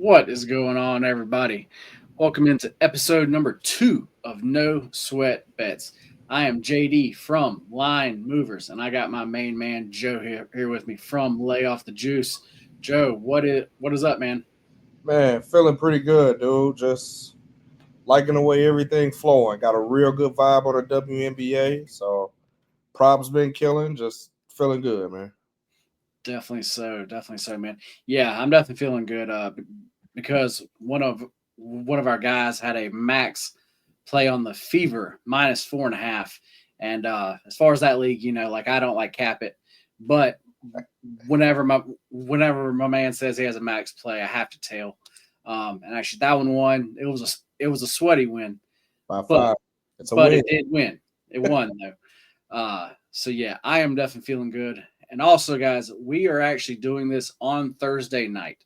What is going on, everybody? Welcome into episode number 2 of No Sweat Bets. I am JD from Line Movers, and I got my main man Joe here with me from Lay Off the Juice. Joe, what is up, man? Man, feeling pretty good, dude. Just liking the way everything flowing. Got a real good vibe on the WNBA. So props been killing. Just feeling good, man. Definitely so, man. Yeah, I'm definitely feeling good. Because one of our guys had a max play on the Fever -4.5, and as far as that league, like I don't like cap it, but whenever my man says he has a max play, I have to tail. And actually, that one won. It was a sweaty win, By but five. It's a but win. it did win. It won though. So yeah, I am definitely feeling good. And also, guys, we are actually doing this on Thursday night.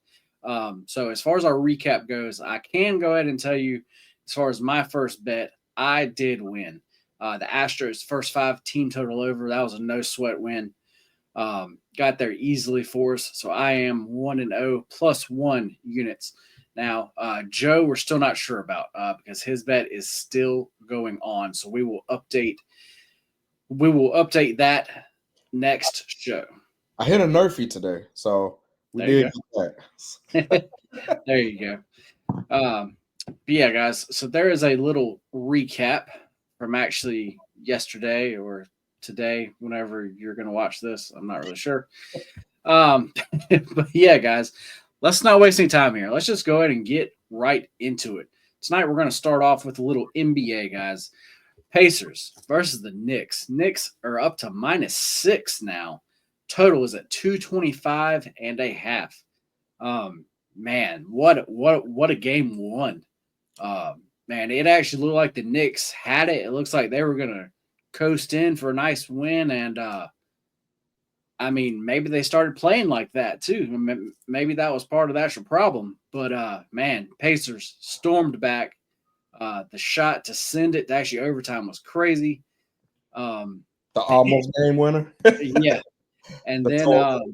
So as far as our recap goes, I can go ahead and tell you, as far as my first bet, I did win. The Astros first 5 team total over. That was a no sweat win. Got there easily for us. So I am 1-0 +1 units. Now, Joe, we're still not sure about because his bet is still going on. So we will update. We will update that next show. I hit a nerfy today, so we There you did go. get that. There you go. But yeah, guys. So there is a little recap from actually yesterday or today, whenever you're going to watch this. I'm not really sure. Um, but yeah, guys, let's not waste any time here. Let's just go ahead and get right into it. Tonight, we're going to start off with a little NBA, guys. Pacers versus the Knicks. Knicks are up to -6 now. Total is at 225 and a half. Man, what a game one. Man, it actually looked like the Knicks had it. It looks like they were gonna coast in for a nice win, and I mean, maybe they started playing like that too. Maybe that was part of the actual problem. But man, Pacers stormed back. The shot to send it to actually overtime was crazy. Um, The almost game winner. yeah, and The then total.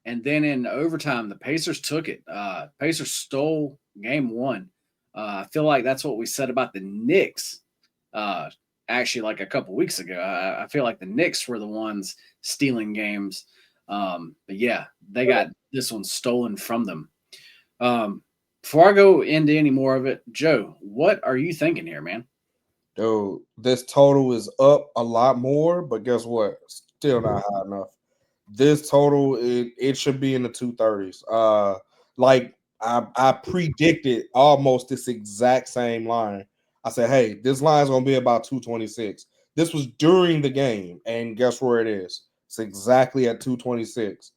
in overtime, the Pacers took it. Pacers stole game one. I feel like that's what we said about the Knicks. Uh, Actually, like a couple weeks ago, I feel like the Knicks were the ones stealing games. But yeah, they got this one stolen from them. Before I go into any more of it, Joe, what are you thinking here, man? Dude, this total is up a lot more, but guess what? Still not high enough. This total it should be in the 230s. Like I predicted almost this exact same line. I said, hey, this line's gonna be about 226. This was during the game, and guess where it is? It's exactly at 226.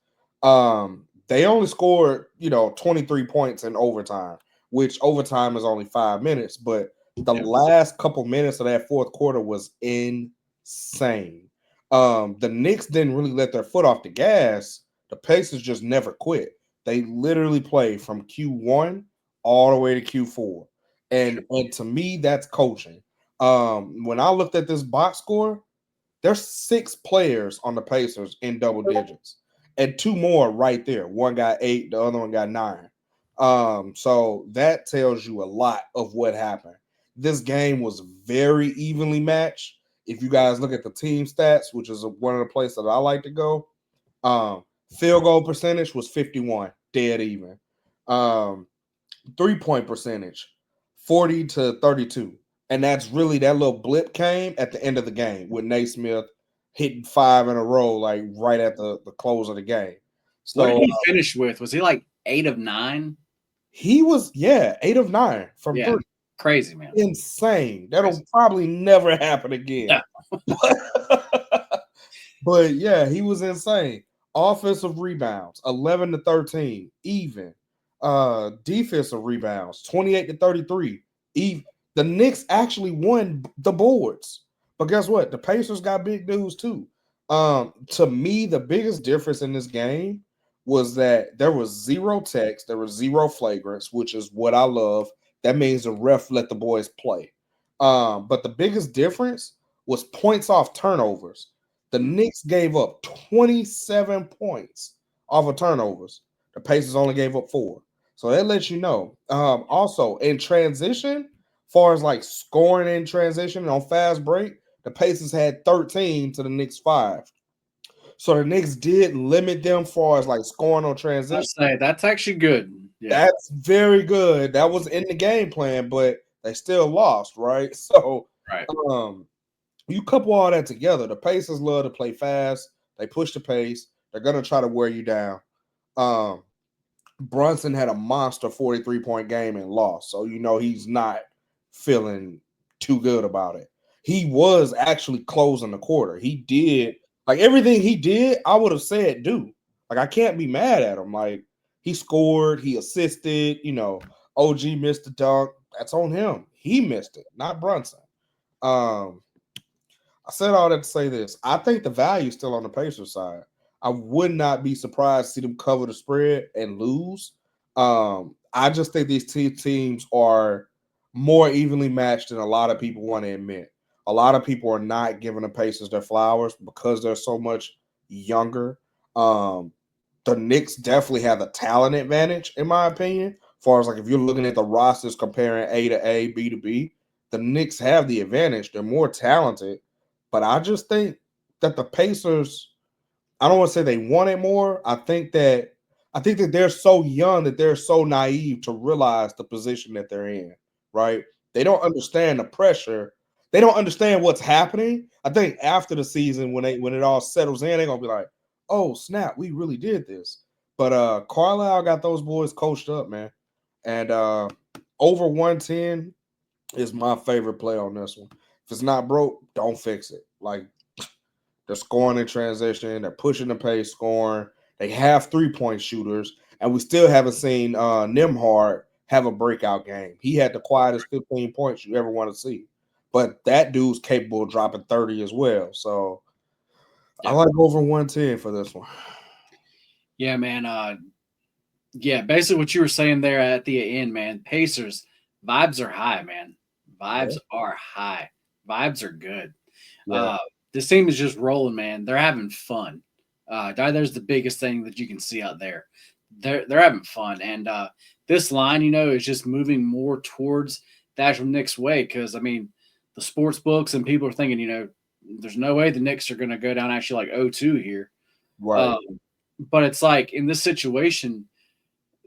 They only scored, 23 points in overtime, which overtime is only 5 minutes, but the Yep. last couple minutes of that fourth quarter was insane. The Knicks didn't really let their foot off the gas. The Pacers just never quit. They literally played from Q1 all the way to Q4. Sure. And to me, that's coaching. When I looked at this box score, there's 6 players on the Pacers in double digits, and 2 more right there. One got 8, the other one got 9. So that tells you a lot of what happened. This game was very evenly matched. If you guys look at the team stats, which is one of the places that I like to go, um, field goal percentage was 51, dead even. Um, 3-point percentage, 40 to 32. And that's really that little blip came at the end of the game with Naismith hitting 5 in a row, like right at the close of the game. What did So he finish with? Was he like 8 of 9? he was, yeah, 8 of 9 from Yeah, three. crazy, man. Insane. That'll Crazy. probably never happen again. Yeah. But yeah, he was insane. Offensive rebounds, 11 to 13, even. Defensive rebounds, 28 to 33. Even. The Knicks actually won the boards. But guess what? The Pacers got big news too. To me, the biggest difference in this game was that there was zero text, there was zero flagrants, which is what I love. That means the ref let the boys play. But the biggest difference was points off turnovers. The Mm. Knicks gave up 27 points off of turnovers. The Pacers only gave up 4. So that lets you know. Also in transition, far as like scoring in transition on fast break, the Pacers had 13 to the Knicks 5. So the Knicks did limit them far as like scoring on I transition. say that's actually good. Yeah. That's very good. That was in the game plan, but they still lost, right? So Right. you couple all that together. The Pacers love to play fast. They push the pace. They're gonna try to wear you down. Um, Brunson had a monster 43-point game and lost. So he's not feeling too good about it. He was actually closing the quarter. He did like everything he did, I would have said do. Like I can't be mad at him. Like he scored, he assisted, OG missed the dunk. That's on him. He missed it, not Brunson. Um, I said all that to say this. I think the value is still on the Pacers side. I would not be surprised to see them cover the spread and lose. I just think these two teams are more evenly matched than a lot of people want to admit. A lot of people are not giving the Pacers their flowers because they're so much younger. The Knicks definitely have the talent advantage, in my opinion. As far as like if you're looking at the rosters comparing A to A, B to B, the Knicks have the advantage. They're more talented, but I just think that the Pacers, I don't want to say they want it more. I think that they're so young that they're so naive to realize the position that they're in, right? They don't understand the pressure. They don't understand what's happening. I think after the season, when it all settles in, they're gonna be like, oh snap, we really did this. But Carlisle got those boys coached up, man. And over 110 is my favorite play on this one. If it's not broke, don't fix it. Like they're scoring in transition, they're pushing the pace, scoring. They have 3-point shooters, and we still haven't seen Nimhard have a breakout game. He had the quietest 15 points you ever want to see. But that dude's capable of dropping 30 as well. So I like over 110 for this one. Yeah, man. Yeah, basically what you were saying there at the end, man. Pacers vibes are high, man. Vibes are high. Vibes are good. Yeah. This team is just rolling, man. They're having fun. There's the biggest thing that you can see out there. They're having fun, and this line, is just moving more towards the actual Knicks way. Because I mean, the sports books and people are thinking, there's no way the Knicks are going to go down actually like 0-2 here. Right. But it's like in this situation,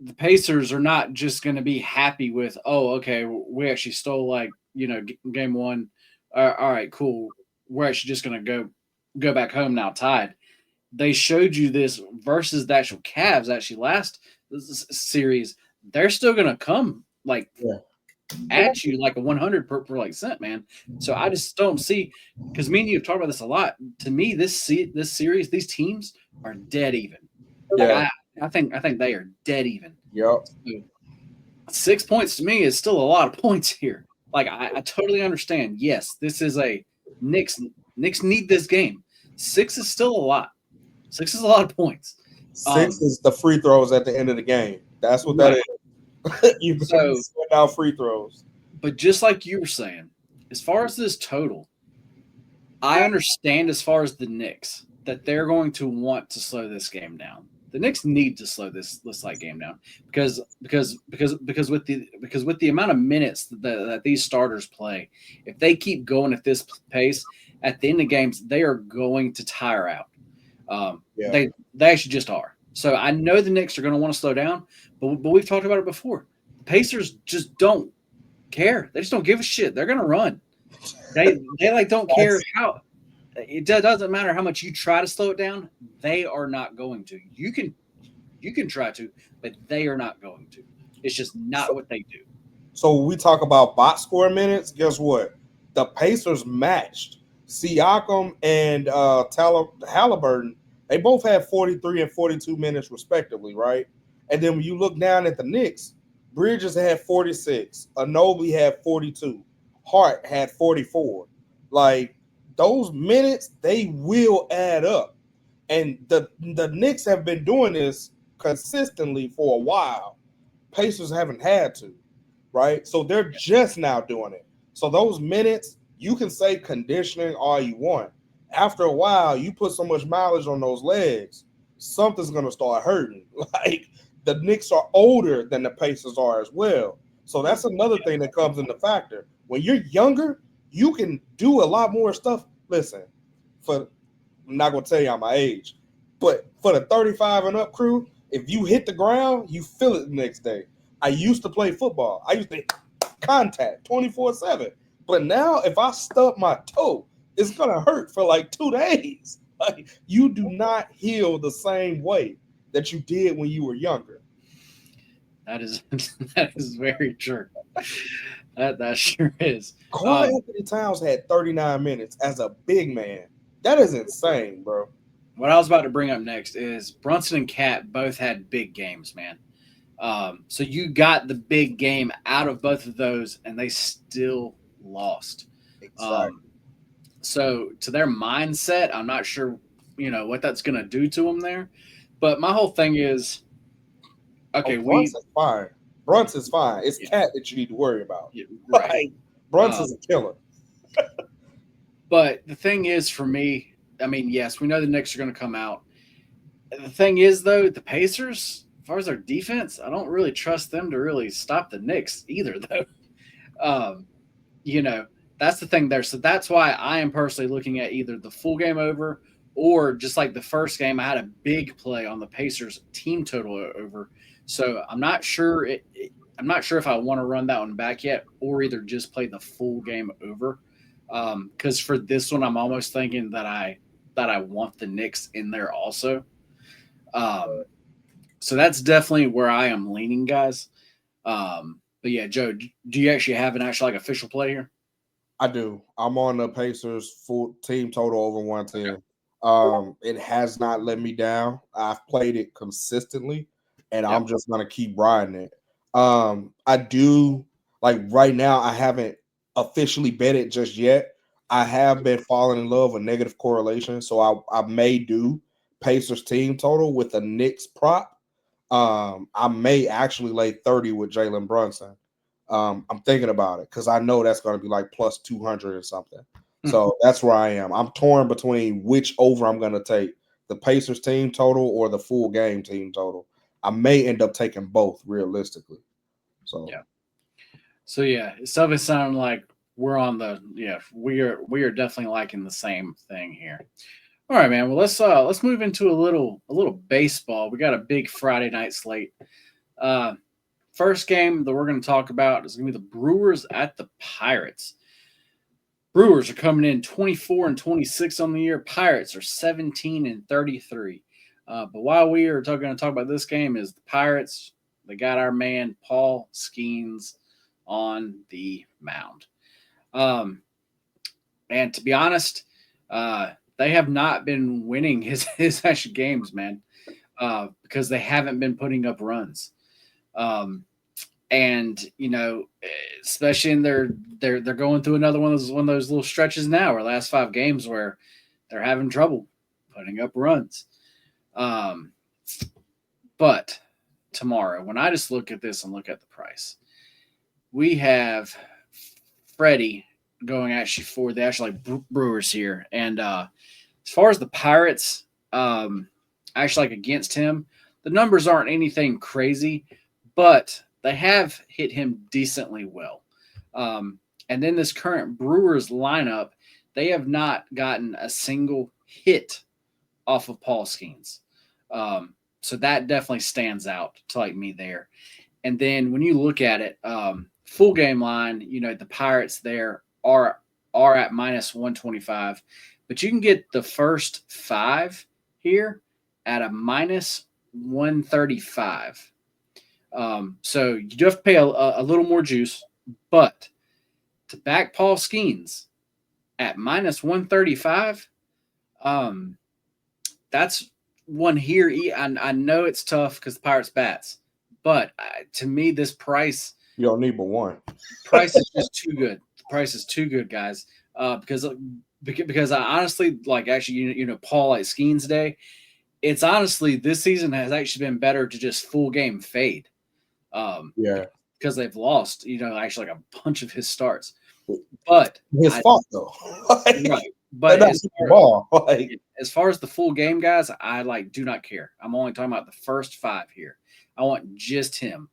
the Pacers are not just going to be happy with, oh, okay, we actually stole game one. All right, cool. We're actually just going to go back home now tied. They showed you this versus the actual Cavs actually last series. They're still going to come at you like a 100 per like cent, man. So I just don't see, because me and you have talked about this a lot. To me, this series, these teams are dead even. Yeah. I think they are dead even. Yep. So 6 points to me is still a lot of points here. Like I totally understand. Yes, this is a Knicks need this game. 6 is still a lot. 6 is a lot of points. 6 is the free throws at the end of the game. That's what that is. You so send out free throws. But just like you were saying, as far as this total, I understand as far as the Knicks that they're going to want to slow this game down. The Knicks need to slow this game down because with the amount of minutes that these starters play, if they keep going at this pace, at the end of games they are going to tire out. They actually just are. So I know the Knicks are going to want to slow down, but we've talked about it before. The Pacers just don't care. They just don't give a shit. They're going to run. They don't care how. It doesn't matter how much you try to slow it down. They are not going to. You can try to, but they are not going to. It's just not what they do. So when we talk about box score minutes, guess what? The Pacers matched Siakam and Halliburton. They both had 43 and 42 minutes respectively, right? And then when you look down at the Knicks, Bridges had 46, Anobi had 42, Hart had 44. Like those minutes, they will add up. And the Knicks have been doing this consistently for a while. Pacers haven't had to, right? So they're just now doing it. So those minutes, you can say conditioning all you want. After a while, you put so much mileage on those legs, something's gonna start hurting. Like the Knicks are older than the Pacers are as well. So that's another thing that comes into factor. When you're younger, you can do a lot more stuff. Listen, I'm not gonna tell y'all my age, but for the 35 and up crew, if you hit the ground, you feel it the next day. I used to play football. I used to contact 24/7. But now if I stub my toe, it's gonna hurt for like 2 days. Like you do not heal the same way that you did when you were younger. That is that is very true. That sure is. Carl Anthony Towns had 39 minutes as a big man. That is insane, bro. What I was about to bring up next is Brunson and Cat both had big games, man. So you got the big game out of both of those, and they still lost. Exactly. So to their mindset, I'm not sure, what that's going to do to them there. But my whole thing is, okay, Brunson's fine. Brunson's fine. It's Cat that you need to worry about. Yeah, right. Like, Brunson's a killer. But the thing is, for me, I mean, yes, we know the Knicks are going to come out. The thing is, though, the Pacers, as far as their defense, I don't really trust them to really stop the Knicks either, though. That's the thing there. So that's why I am personally looking at either the full game over or just like the first game, I had a big play on the Pacers team total over. So I'm not sure if I want to run that one back yet or either just play the full game over. Because for this one, I'm almost thinking that I want the Knicks in there also. So that's definitely where I am leaning, guys. But yeah, Joe, do you actually have an actual like official play here? I do. I'm on the Pacers full team total over 110. It has not let me down. I've played it consistently, and I'm just gonna keep riding it. I do like right now. I haven't officially bet it just yet. I have been falling in love with negative correlation, so I may do Pacers team total with a Knicks prop. I may actually lay 30 with Jalen Brunson. I'm thinking about it because I know that's going to be like plus 200 or something. So that's where I am. I'm torn between which over I'm going to take, the Pacers team total or the full game team total. I may end up taking both realistically. So it's definitely sounding like we're on we are definitely liking the same thing here. All right, man. Well, let's move into a little baseball. We got a big Friday night slate. First game that we're going to talk about is going to be the Brewers at the Pirates. Brewers are coming in 24-26 on the year. Pirates are 17-33. But while we are going to talk about this game, is the Pirates. They got our man Paul Skeens on the mound. And to be honest, they have not been winning his actual games, man, because they haven't been putting up runs. And especially in they're going through another one of those little stretches now, or last 5 games where they're having trouble putting up runs. But tomorrow, when I just look at this and look at the price, we have Freddie going actually for the actual Brewers here, and as far as the Pirates, actually against him, the numbers aren't anything crazy, but they have hit him decently well. And then this current Brewers lineup, they have not gotten a single hit off of Paul Skeens. So that definitely stands out to like me there. And then when you look at it, full game line, the Pirates there are at minus 125, but you can get the first 5 here at a minus 135. So you do have to pay a little more juice, but to back Paul Skeens at minus 135, that's one here. I know it's tough because the Pirates bats, but to me, this price, you don't need but one. Price is just too good. The price is too good, guys. Because I honestly actually Paul like Skeens Day. It's honestly this season has actually been better to just full game fade. Because they've lost, actually like a bunch of his starts. But his fault though. But that's the ball. Like, as far as the full game, guys, I do not care. I'm only talking about the first 5 here. I want just him.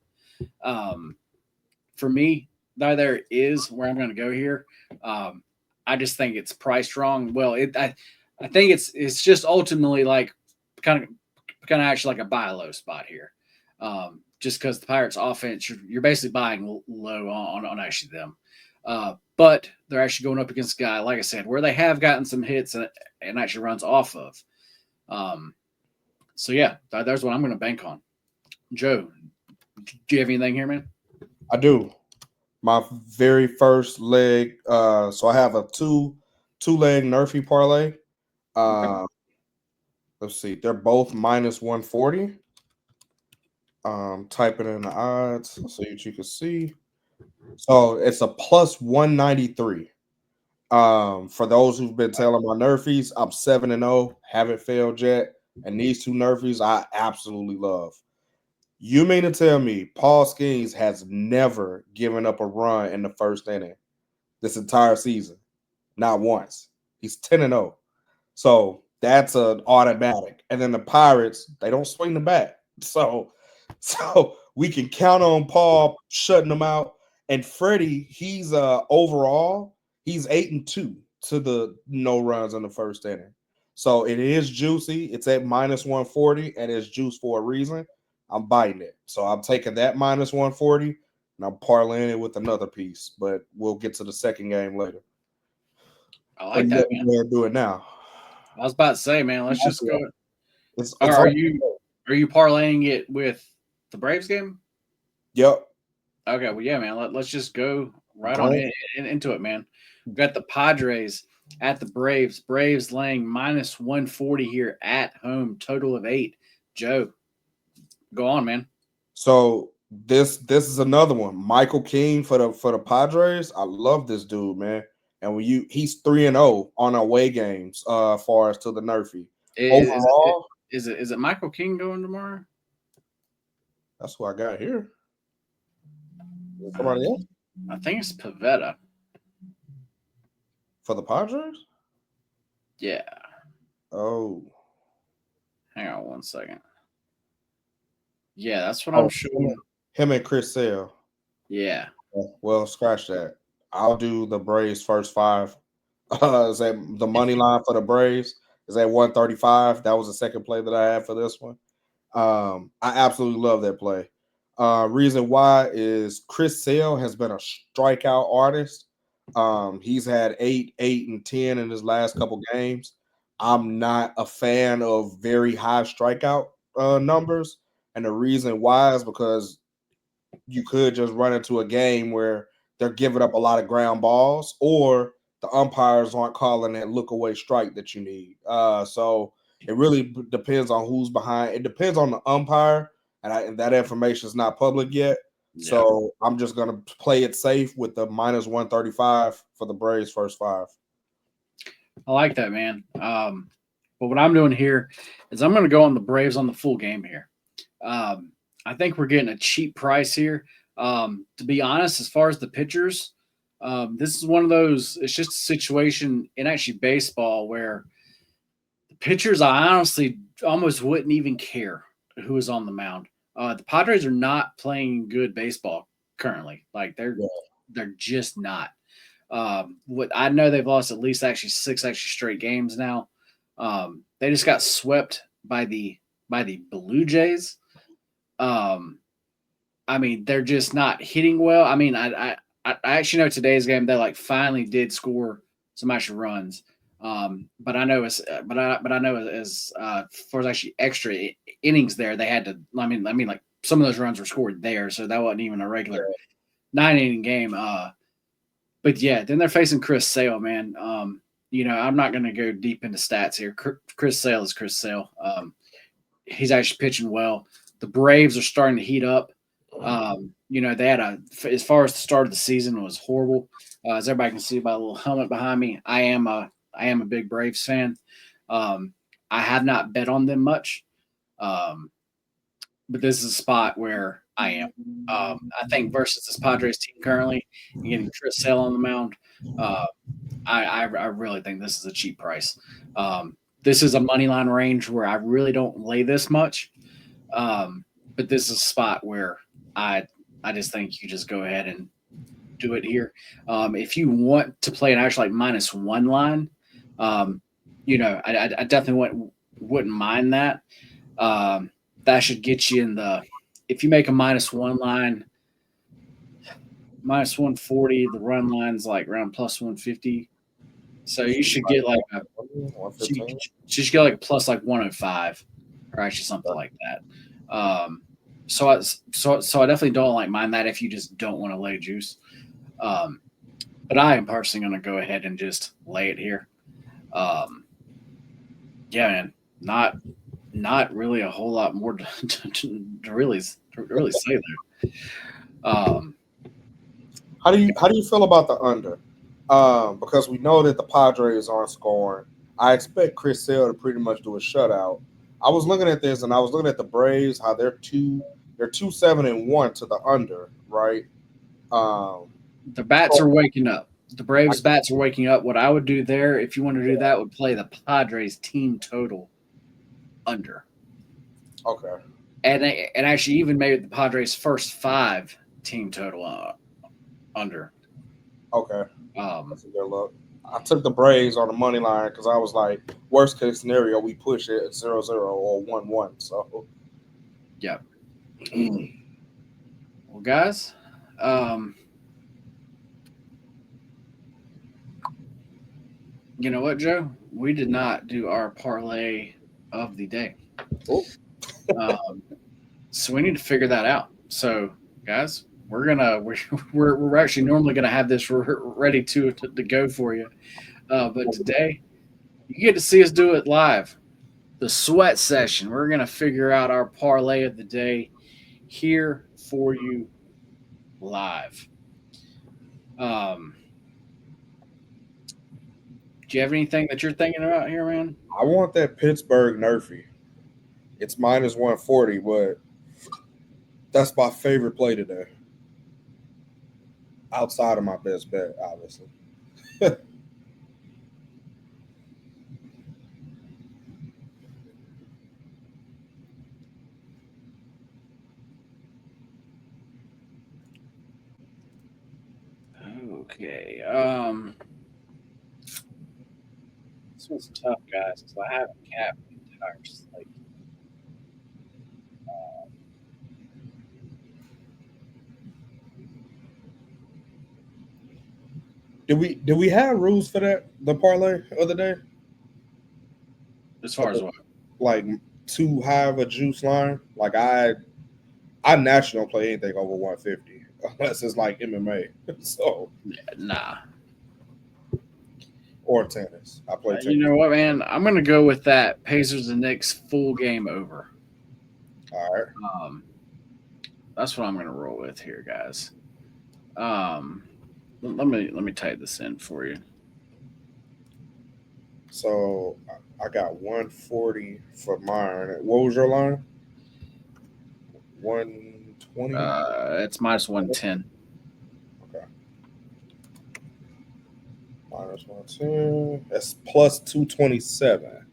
For me, there is where I'm going to go here. I just think it's priced wrong. Well, I think it's just ultimately like kind of actually like a buy low spot here. Just because the Pirates' offense, you're basically buying low on actually them. But they're actually going up against a guy, like I said, where they have gotten some hits and actually runs off of. So yeah, there's what I'm going to bank on. Joe, do you have anything here, man? I do. My very first leg. So I have a two-leg Nerfy parlay. Okay. Let's see. They're both minus 140. Typing in the odds so that you can see. So it's a plus 193. For those who've been telling my Nerfies, I'm 7-0, haven't failed yet. And these two Nerfies I absolutely love. You mean to tell me Paul Skeens has never given up a run in the first inning this entire season? Not once. He's 10-0. So that's an automatic. And then the Pirates, they don't swing the bat. So we can count on Paul shutting them out. And Freddie, he's overall, he's 8-2 to the no runs in the first inning. So it is juicy. It's at minus 140, and it's juice for a reason. I'm biting it. So I'm taking that minus 140 and I'm parlaying it with another piece. But we'll get to the second game later. I like that, man. We'll do it now. I was about to say, man, let's just go. It's Are you parlaying it with the Braves game? Yep. Okay, well, yeah, man. Let's just go right on into it, man. We've got the Padres at the Braves. Braves laying minus 140 here at home. Total of 8. Joe, go on, man. So this is another one. Michael King for the Padres. I love this dude, man. And he's 3-0 on away games, far as to the Nerfy. Overall, is it Michael King going tomorrow? That's who I got here. Somebody else? I think it's Pavetta. For the Padres? Yeah. Oh. Hang on one second. Yeah, that's what I'm showing. Him and Chris Sale. Yeah. Well, scratch that. I'll do the Braves first 5. Is that the money line for the Braves? Is at 135. That was the second play that I had for this one. I absolutely love that play. Reason why is Chris Sale has been a strikeout artist. He's had 8, 8, and 10 in his last couple games. I'm not a fan of very high strikeout numbers. And the reason why is because you could just run into a game where they're giving up a lot of ground balls or the umpires aren't calling that look away strike that you need. So it really depends on who's behind. It depends on the umpire, and that information is not public yet. Yeah. So I'm just going to play it safe with the minus 135 for the Braves first 5. I like that, man. But what I'm doing here is I'm going to go on the Braves on the full game here. I think we're getting a cheap price here. To be honest, as far as the pitchers, this is one of those, it's just a situation in actually baseball where the pitchers, I honestly almost wouldn't even care who is on the mound. The Padres are not playing good baseball currently. Like they're just not. What I know, they've lost at least actually 6 straight games now. They just got swept by the Blue Jays. I mean, they're just not hitting well. I mean, I actually know today's game they finally did score some actual runs. But I know as far as actually extra innings there, they had to. I mean, like some of those runs were scored there, so that wasn't even a regular 9-inning game. But yeah, then they're facing Chris Sale, man. I'm not going to go deep into stats here. Chris Sale is Chris Sale. He's actually pitching well. The Braves are starting to heat up. They had as far as the start of the season was horrible. As everybody can see by the little helmet behind me, I am a big Braves fan. I have not bet on them much. But this is a spot where I am. I think versus this Padres team currently, getting Chris Sale on the mound, I really think this is a cheap price. This is a money line range where I really don't lay this much, but this is a spot where I I just think you just go ahead and do it here. If you want to play an actual like -1 line, um, I definitely wouldn't mind that. That should get you in the if you make a -1 line, -140, the run line's like around +150. So you should get like a you 115. should get like a plus like 105 or actually something like that. Um, so I definitely don't like mind that if you just don't want to lay juice. Um, but I am personally going to go ahead and just lay it here. Um, yeah, man, not really a whole lot more to really say there. Um, How do you feel about the under? Because we know that the Padres aren't scoring. I expect Chris Sale to pretty much do a shutout. I was looking at this and I was looking at the Braves, how they're 2-7-1 to the under, right? Um, the bats so are waking up. The I, Braves bats are waking up. What I would do there, if you want to do that, would play the Padres team total under, okay, and actually even maybe the Padres first five team total under. okay, Um, that's a good look. I took the Braves on the money line because I was like, worst case scenario, we push it at 0-0 or 1-1. So yeah. Well, guys, um, you know what, Joe? We did not do our parlay of the day, oh, um, so we need to figure that out. So, guys, we're actually normally gonna have this ready to go for you, but today you get to see us do it live. The sweat session. We're gonna figure out our parlay of the day here for you live. Um, do you have anything that you're thinking about here, man? I want that Pittsburgh Nerfy. It's -140, but that's my favorite play today. Outside of my best bet, obviously. Okay. This one's tough, guys, because I haven't capped the entire slate. Did we have rules for that the parlay of the day? As far as what? Like too high of a juice line? Like I naturally don't play anything over 150 unless it's like MMA. So Nah. or tennis. I play You tennis. know what, man? I'm gonna go with that Pacers and Knicks full game over. All right. Um, that's what I'm gonna roll with here, guys. Um, let me type this in for you. So I got 140 for mine. What was your line? 120? It's -110. Okay. -110. That's plus 227.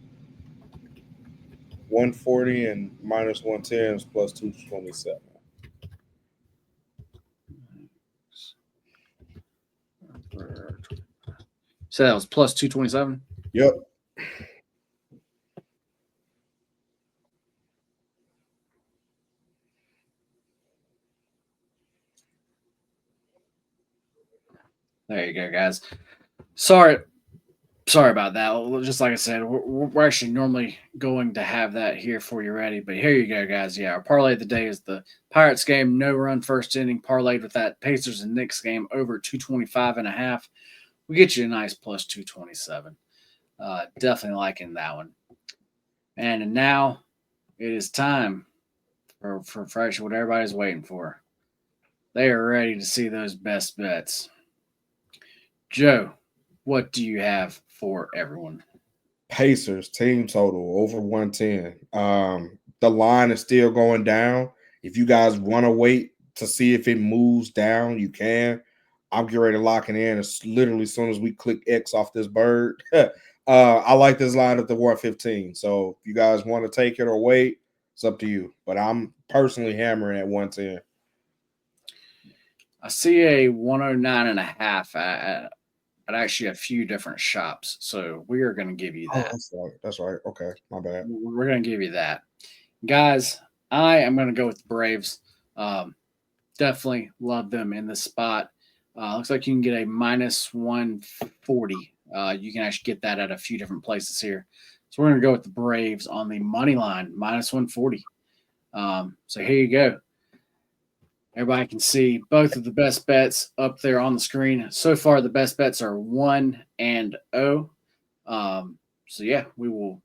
140 and -110 is plus 227. So that was +227. Yep. There you go, guys. Sorry about that. Just like I said, we're actually normally going to have that here for you ready. But here you go, guys. Yeah, our parlay of the day is the Pirates game, no run first inning, parlayed with that Pacers and Knicks game over 225.5. We get you a nice plus 227. Definitely liking that one. And now it is time for actually what everybody's waiting for. They are ready to see those best bets. Joe, what do you have for everyone? Pacers team total over 110. The line is still going down. If you guys want to wait to see if it moves down, you can. I'm getting ready to lock it in. It's literally as soon as we click X off this bird. I like this line at the 115. So if you guys want to take it or wait, it's up to you. But I'm personally hammering at 110. I see a 109.5 at actually a few different shops. So we are going to give you Oh, that. that's right. That's right. Okay, my bad. We're going to give you that. Guys, I am going to go with the Braves. Definitely love them in this spot. Looks like you can get a minus 140. You can actually get that at a few different places here. So we're going to go with the Braves on the money line, minus 140. So here you go. Everybody can see both of the best bets up there on the screen. So far, the best bets are 1 and 0. So yeah, we will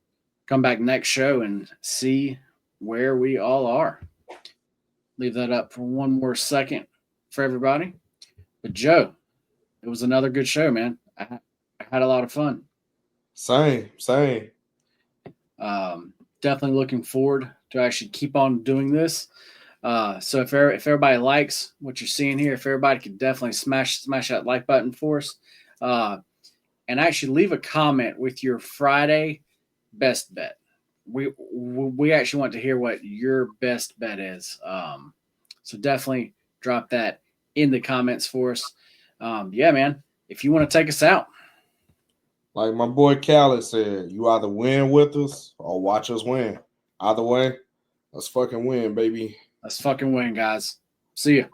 come back next show and see where we all are. Leave that up for one more second for everybody. But Joe, it was another good show, man. I had a lot of fun. Same. Definitely looking forward to actually keep on doing this. So if everybody likes what you're seeing here, if everybody could definitely smash that like button for us, and actually leave a comment with your Friday best bet. We actually want to hear what your best bet is. So definitely drop that in the comments for us. Yeah, man. If you want to take us out, Like my boy Khaled said, you either win with us or watch us win. Either way, let's fucking win, baby. let's fucking win, guys. See ya.